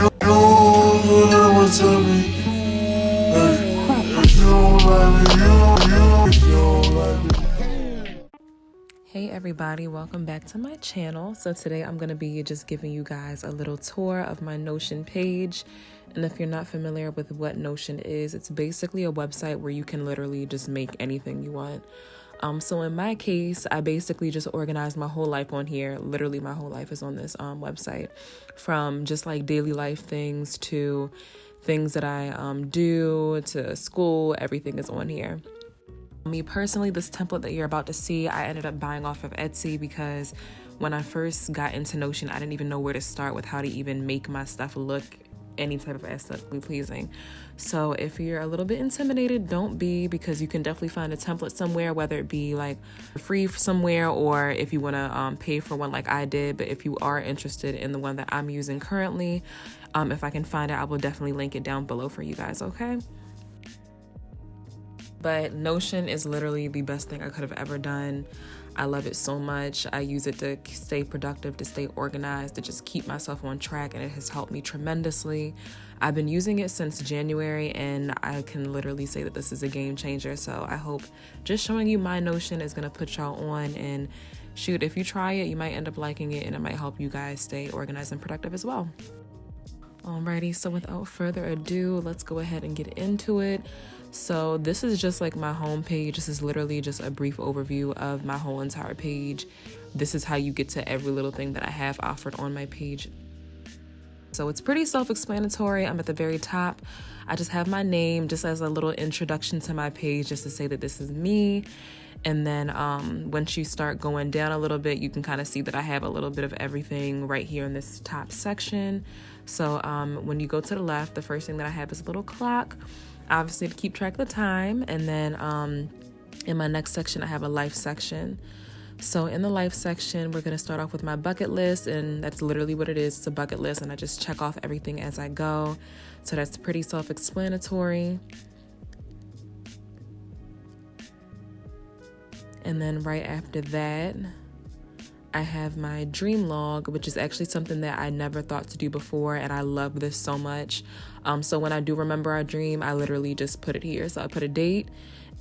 never tell me, hey, if you don't like me, if you don't like me. Hey everybody, welcome back to my channel. So today I'm going to be just giving you guys a little tour of my Notion page. And if you're not familiar with what Notion is, it's basically a website where you can literally just make anything you want. So in my case, I basically just organized my whole life on here. Literally my whole life is on this website, from just like daily life things to things that I do to school. Everything is on here. Me personally, this template that you're about to see, I ended up buying off of Etsy because when I first got into Notion, I didn't even know where to start with how to even make my stuff look any type of aesthetically pleasing. So if you're a little bit intimidated, don't be, because you can definitely find a template somewhere, whether it be like free somewhere or if you want to pay for one like I did. But if you are interested in the one that I'm using currently, if I can find it, I will definitely link it down below for you guys, okay? But Notion is literally the best thing I could have ever done. I love it so much. I use it to stay productive, to stay organized, to just keep myself on track, and it has helped me tremendously. I've been using it since January, and I can literally say that this is a game changer. So I hope just showing you my Notion is gonna put y'all on, and shoot, if you try it, you might end up liking it, and it might help you guys stay organized and productive as well. Alrighty, so without further ado, let's go ahead and get into it. So this is just like my home page. This is literally just a brief overview of my whole entire page. This is how you get to every little thing that I have offered on my page. So it's pretty self-explanatory. I'm at the very top. I just have my name just as a little introduction to my page, just to say that this is me. And then once you start going down a little bit, you can kind of see that I have a little bit of everything right here in this top section. So when you go to the left, the first thing that I have is a little clock, obviously to keep track of the time. And then in my next section, I have a life section. So in the life section, we're going to start off with my bucket list, and that's literally what it is. It's a bucket list, and I just check off everything as I go. So that's pretty self-explanatory. And then right after that, I have my dream log, which is actually something that I never thought to do before, and I love this so much. So when I do remember a dream, I literally just put it here. So I put a date,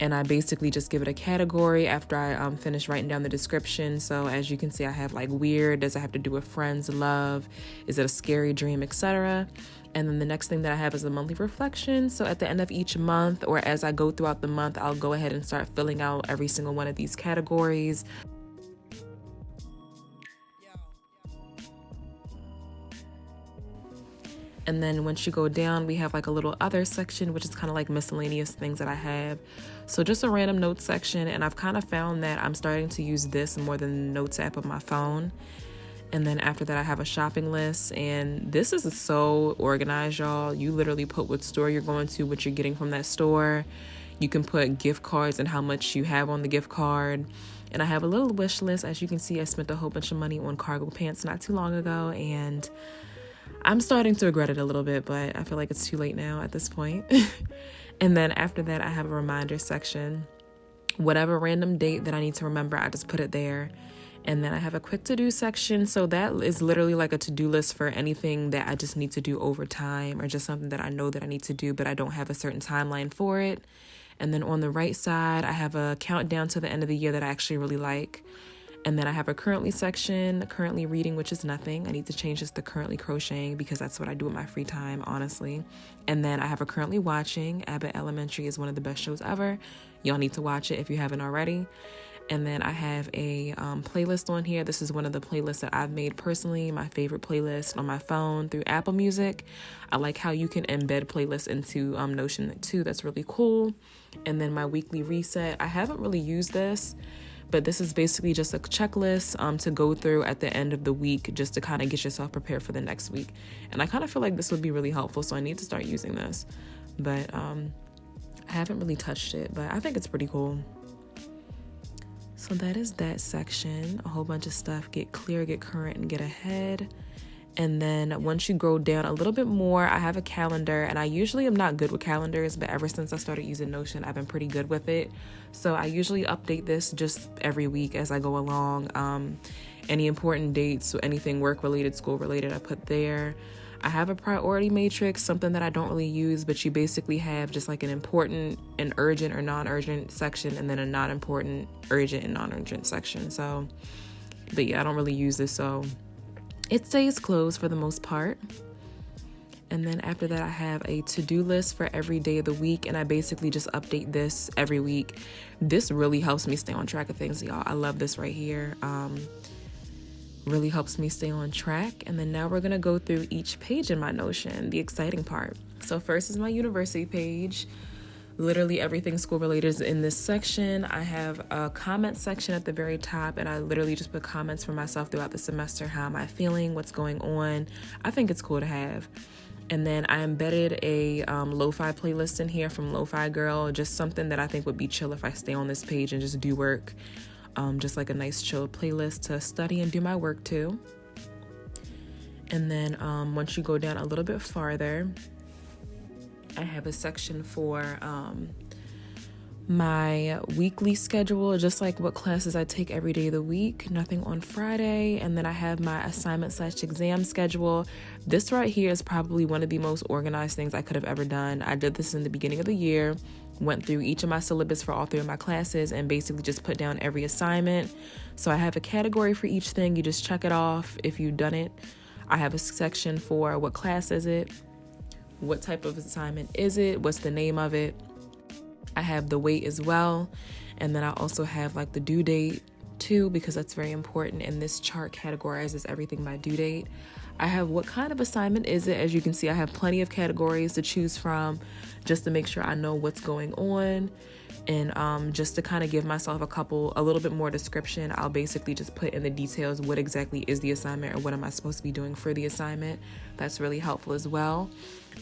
and I basically just give it a category after I finish writing down the description. So as you can see, I have like weird, does it have to do with friends, love, is it a scary dream, etc. And then the next thing that I have is a monthly reflection. So at the end of each month, or as I go throughout the month, I'll go ahead and start filling out every single one of these categories. And then once you go down, we have like a little other section, which is kind of like miscellaneous things that I have. So just a random notes section. And I've kind of found that I'm starting to use this more than the notes app of my phone. And then after that, I have a shopping list. And this is so organized, y'all. You literally put what store you're going to, what you're getting from that store. You can put gift cards and how much you have on the gift card. And I have a little wish list. As you can see, I spent a whole bunch of money on cargo pants not too long ago. And I'm starting to regret it a little bit, but I feel like it's too late now at this point. And then after that, I have a reminder section. Whatever random date that I need to remember, I just put it there. And then I have a quick to-do section. So that is literally like a to-do list for anything that I just need to do over time, or just something that I know that I need to do, but I don't have a certain timeline for it. And then on the right side, I have a countdown to the end of the year that I actually really like. And then I have a currently section, currently reading, which is nothing. I need to change this to currently crocheting because that's what I do in my free time, honestly. And then I have a currently watching. Abbott Elementary is one of the best shows ever. Y'all need to watch it if you haven't already. And then I have a playlist on here. This is one of the playlists that I've made personally, my favorite playlist on my phone through Apple Music. I like how you can embed playlists into Notion too. That's really cool. And then my weekly reset. I haven't really used this, but this is basically just a checklist to go through at the end of the week, just to kind of get yourself prepared for the next week. And I kind of feel like this would be really helpful, so I need to start using this. But I haven't really touched it, but I think it's pretty cool. So that is that section. A whole bunch of stuff. Get clear, get current, and get ahead. And then once you go down a little bit more, I have a calendar, and I usually am not good with calendars, but ever since I started using Notion, I've been pretty good with it. So I usually update this just every week as I go along. Any important dates, so anything work related, school related, I put there. I have a priority matrix, something that I don't really use, but you basically have just like an important, an urgent or non-urgent section, and then a not important, urgent and non-urgent section. So, but yeah, I don't really use this, so it stays closed for the most part. And then after that, I have a to-do list for every day of the week, and I basically just update this every week. This really helps me stay on track of things, y'all. I love this right here. Really helps me stay on track. And then now we're gonna go through each page in my Notion, the exciting part. So first is my university page. Literally everything school related is in this section. I have a comment section at the very top, and I literally just put comments for myself throughout the semester. How am I feeling? What's going on? I think it's cool to have. And then I embedded a lo-fi playlist in here from Lo-Fi Girl, just something that I think would be chill if I stay on this page and just do work. Just like a nice chill playlist to study and do my work to. And then once you go down a little bit farther, I have a section for my weekly schedule, just like what classes I take every day of the week, nothing on Friday. And then I have my assignment/exam schedule. This right here is probably one of the most organized things I could have ever done. I did this in the beginning of the year, went through each of my syllabus for all 3 of my classes, and basically just put down every assignment. So I have a category for each thing. You just check it off if you've done it. I have a section for what class is it, what type of assignment is it, what's the name of it. I have the weight as well. And then I also have like the due date too, because that's very important. And this chart categorizes everything by due date. I have what kind of assignment is it. As you can see, I have plenty of categories to choose from just to make sure I know what's going on. And just to kind of give myself a little bit more description, I'll basically just put in the details what exactly is the assignment or what am I supposed to be doing for the assignment. That's really helpful as well.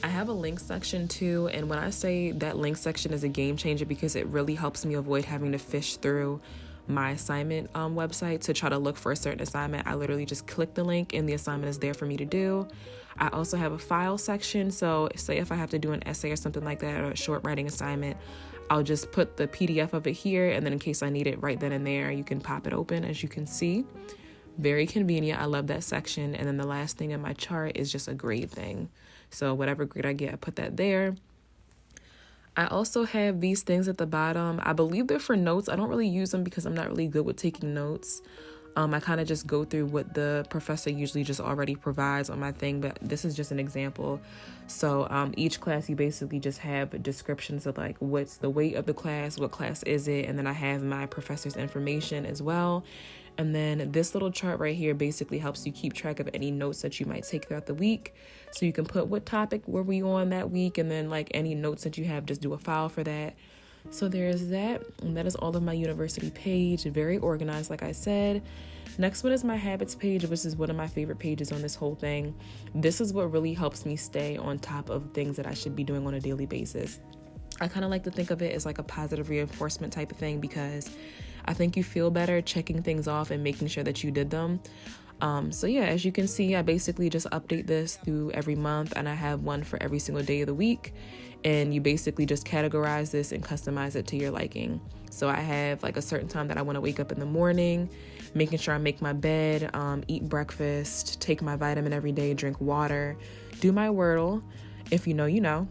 I have a link section too, and when I say that link section is a game changer because it really helps me avoid having to fish through my assignment website to try to look for a certain assignment. I literally just click the link and the assignment is there for me to do. I also have a file section, so say if I have to do an essay or something like that or a short writing assignment, I'll just put the PDF of it here, and then in case I need it right then and there, you can pop it open. As you can see, very convenient. I love that section. And then the last thing in my chart is just a grade thing. So whatever grade I get, I put that there. I also have these things at the bottom. I believe they're for notes. I don't really use them because I'm not really good with taking notes. I kind of just go through what the professor usually just already provides on my thing, but this is just an example. So each class, you basically just have descriptions of like what's the weight of the class, what class is it, and then I have my professor's information as well. And then this little chart right here basically helps you keep track of any notes that you might take throughout the week. So you can put what topic were we on that week, and then like any notes that you have, just do a file for that. So there's that, and that is all of my university page. Very organized, like I said. Next one is my habits page, which is one of my favorite pages on this whole thing. This is what really helps me stay on top of things that I should be doing on a daily basis. I kind of like to think of it as like a positive reinforcement type of thing, because I think you feel better checking things off and making sure that you did them. So yeah, as you can see, I basically just update this through every month, and I have one for every single day of the week. And you basically just categorize this and customize it to your liking. So I have like a certain time that I want to wake up in the morning, making sure I make my bed, eat breakfast, take my vitamin every day, drink water, do my Wordle. If you know, you know.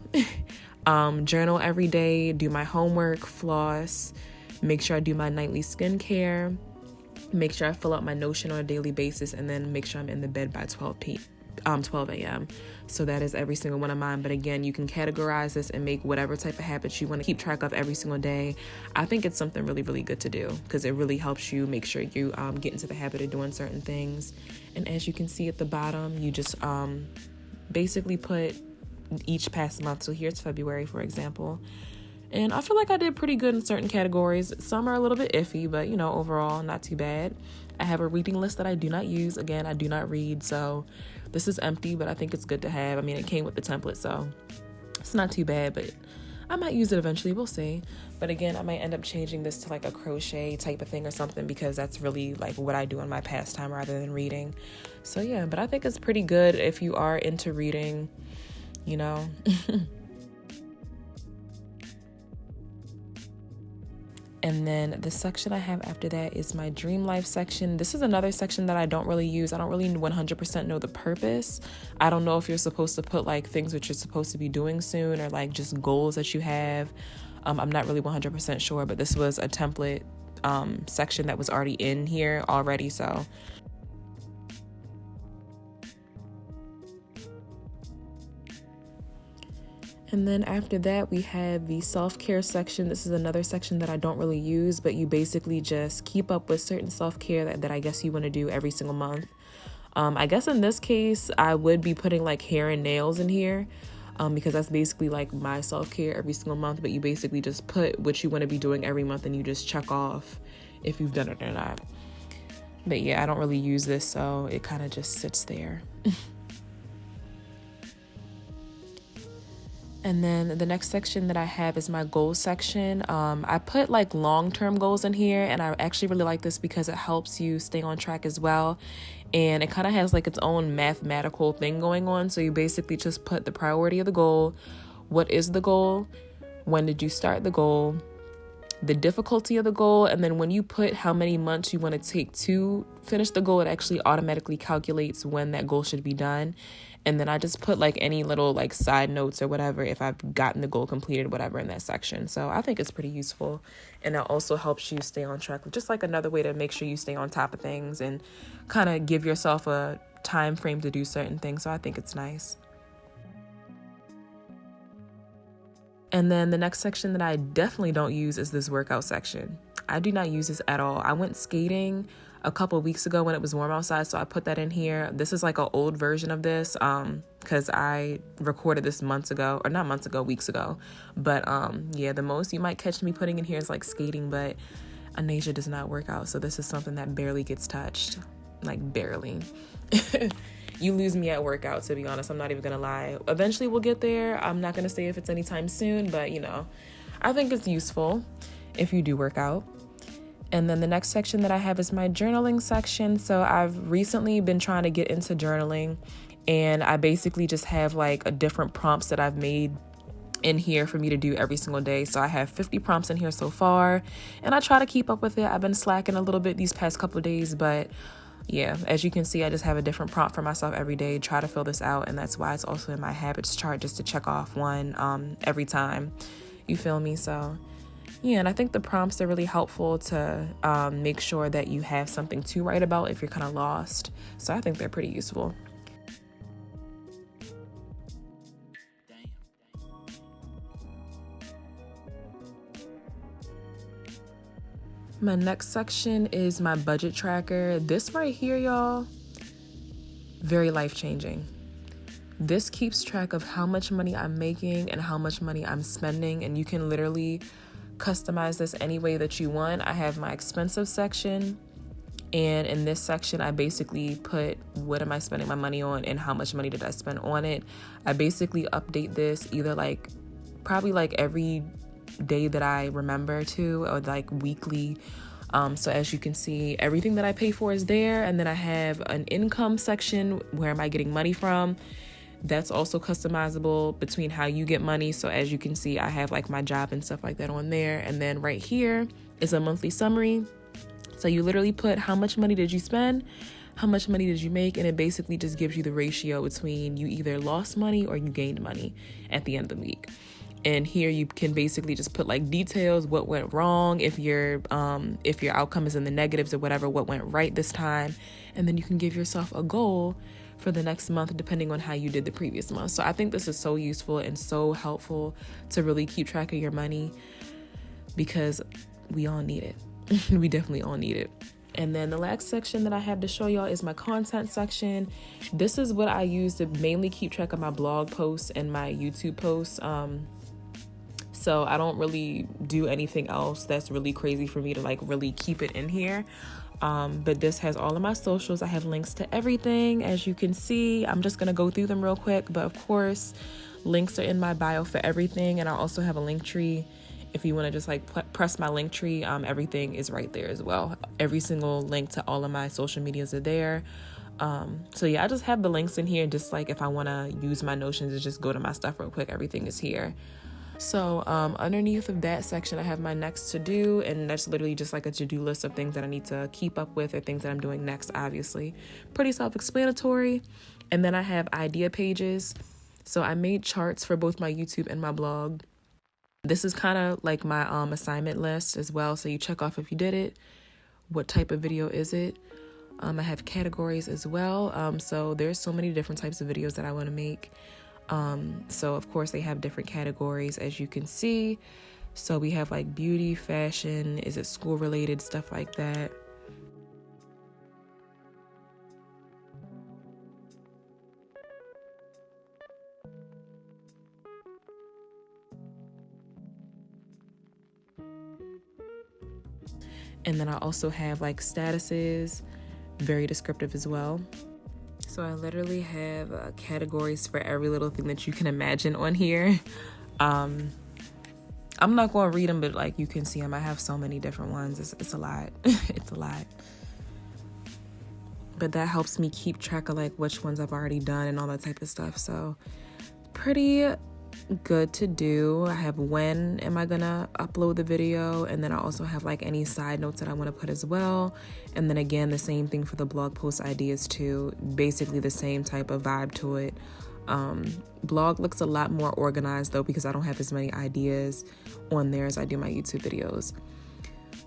Journal every day, do my homework, floss, make sure I do my nightly skincare, make sure I fill out my Notion on a daily basis, and then make sure I'm in the bed by 12 a.m. So that is every single one of mine. But again, you can categorize this and make whatever type of habits you want to keep track of every single day. I think it's something really, really good to do because it really helps you make sure you get into the habit of doing certain things. And as you can see at the bottom, you just basically put each past month. So here's February, for example. And I feel like I did pretty good in certain categories. Some are a little bit iffy, but overall, not too bad. I have a reading list that I do not use. Again, I do not read, so this is empty, but I think it's good to have. I mean, it came with the template, so it's not too bad, but I might use it eventually. We'll see. But again, I might end up changing this to like a crochet type of thing or something, because that's really like what I do in my pastime rather than reading. So yeah, but I think it's pretty good if you are into reading, And then the section I have after that is my dream life section. This is another section that I don't really use. I don't really 100% know the purpose. I don't know if you're supposed to put like things that you're supposed to be doing soon or like just goals that you have. I'm not really 100% sure, but this was a template section that was already in here already. So and then after that, we have the self-care section. This is another section that I don't really use, but you basically just keep up with certain self-care that I guess you want to do every single month. I guess in this case, I would be putting like hair and nails in here because that's basically like my self-care every single month, but you basically just put what you want to be doing every month and you just check off if you've done it or not. But yeah, I don't really use this, so it kind of just sits there. And then the next section that I have is my goals section. I put like long-term goals in here, and I actually really like this because it helps you stay on track as well. And it kind of has like its own mathematical thing going on. So you basically just put the priority of the goal, what is the goal, when did you start the goal, the difficulty of the goal, and then when you put how many months you want to take to finish the goal, it actually automatically calculates when that goal should be done. And then I just put like any little like side notes or whatever if I've gotten the goal completed, whatever, in that section. So I think it's pretty useful. And it also helps you stay on track, just like another way to make sure you stay on top of things and kind of give yourself a time frame to do certain things. So I think it's nice. And then the next section that I definitely don't use is this workout section. I do not use this at all. I went skating a couple of weeks ago when it was warm outside, so I put that in here. This is like an old version of this because I recorded this weeks ago. But yeah, the most you might catch me putting in here is like skating, but Anasia does not work out, so this is something that barely gets touched, like barely. You lose me at workout, to be honest. I'm not even gonna lie. Eventually we'll get there. I'm not gonna say if it's anytime soon, but you know, I think it's useful if you do work out. And then the next section that I have is my journaling section. So I've recently been trying to get into journaling, and I basically just have like a different prompts that I've made in here for me to do every single day. So I have 50 prompts in here so far, and I try to keep up with it. I've been slacking a little bit these past couple of days, but yeah, as you can see, I just have a different prompt for myself every day, try to fill this out, and that's why it's also in my habits chart, just to check off one every time. You feel me? So yeah, and I think the prompts are really helpful to make sure that you have something to write about if you're kind of lost. So I think they're pretty useful. My next section is my budget tracker. This right here, y'all, very life-changing. This keeps track of how much money I'm making and how much money I'm spending, and you can literally customize this any way that you want. I have my expensive section, and in this section I basically put what am I spending my money on and how much money did I spend on it. I basically update this either like probably like every day that I remember to, or like weekly. So as you can see, everything that I pay for is there, and then I have an income section. Where am I getting money from? That's also customizable between how you get money. So as you can see, I have like my job and stuff like that on there. And then right here is a monthly summary. So you literally put how much money did you spend, how much money did you make, and it basically just gives you the ratio between you either lost money or you gained money at the end of the week. And here you can basically just put like details, what went wrong, if your outcome is in the negatives or whatever, what went right this time. And then you can give yourself a goal for the next month depending on how you did the previous month. So I think this is so useful and so helpful to really keep track of your money, because we all need it. We definitely all need it. And then the last section that I have to show y'all is my content section. This is what I use to mainly keep track of my blog posts and my YouTube posts. So I don't really do anything else that's really crazy for me to like really keep it in here. But this has all of my socials. I have links to everything, as you can see. I'm just gonna go through them real quick, but of course, links are in my bio for everything. And I also have a link tree. If you want to just like press my link tree, everything is right there as well. Every single link to all of my social medias are there. So yeah, I just have the links in here. Just like if I want to use my Notion to just go to my stuff real quick, everything is here. So underneath of that section, I have my next to do, and that's literally just like a to-do list of things that I need to keep up with or things that I'm doing next, obviously. Pretty self-explanatory. And then I have idea pages. So I made charts for both my YouTube and my blog. This is kind of like my assignment list as well. So you check off if you did it. What type of video is it? I have categories as well. So there's so many different types of videos that I want to make. So of course they have different categories, as you can see. So we have like beauty, fashion, is it school related, stuff like that. And then I also have like statuses, very descriptive as well. So I literally have categories for every little thing that you can imagine on here. I'm not going to read them, but like you can see them. I have so many different ones. It's a lot. It's a lot. But that helps me keep track of like which ones I've already done and all that type of stuff. So pretty good to do. I have when am I gonna upload the video, and then I also have like any side notes that I want to put as well. And then again, the same thing for the blog post ideas too, basically the same type of vibe to it. Blog looks a lot more organized though, because I don't have as many ideas on there as I do my YouTube videos.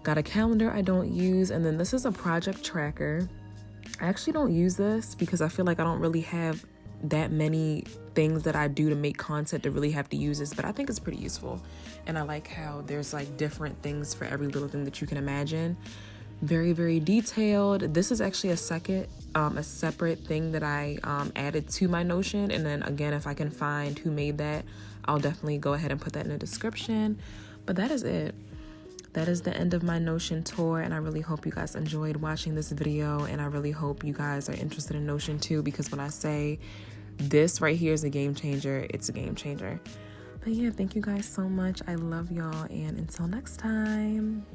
Got a calendar I don't use, and then this is a project tracker. I actually don't use this because I feel like I don't really have that many things that I do to make content to really have to use this, but I think it's pretty useful. And I like how there's like different things for every little thing that you can imagine. Very, very detailed. This is actually a separate thing that I added to my Notion. And then again, if I can find who made that, I'll definitely go ahead and put that in the description. But that is it. That is the end of my Notion tour, and I really hope you guys enjoyed watching this video, and I really hope you guys are interested in Notion too, because when I say this right here is a game changer, it's a game changer. But yeah, thank you guys so much. I love y'all, and until next time.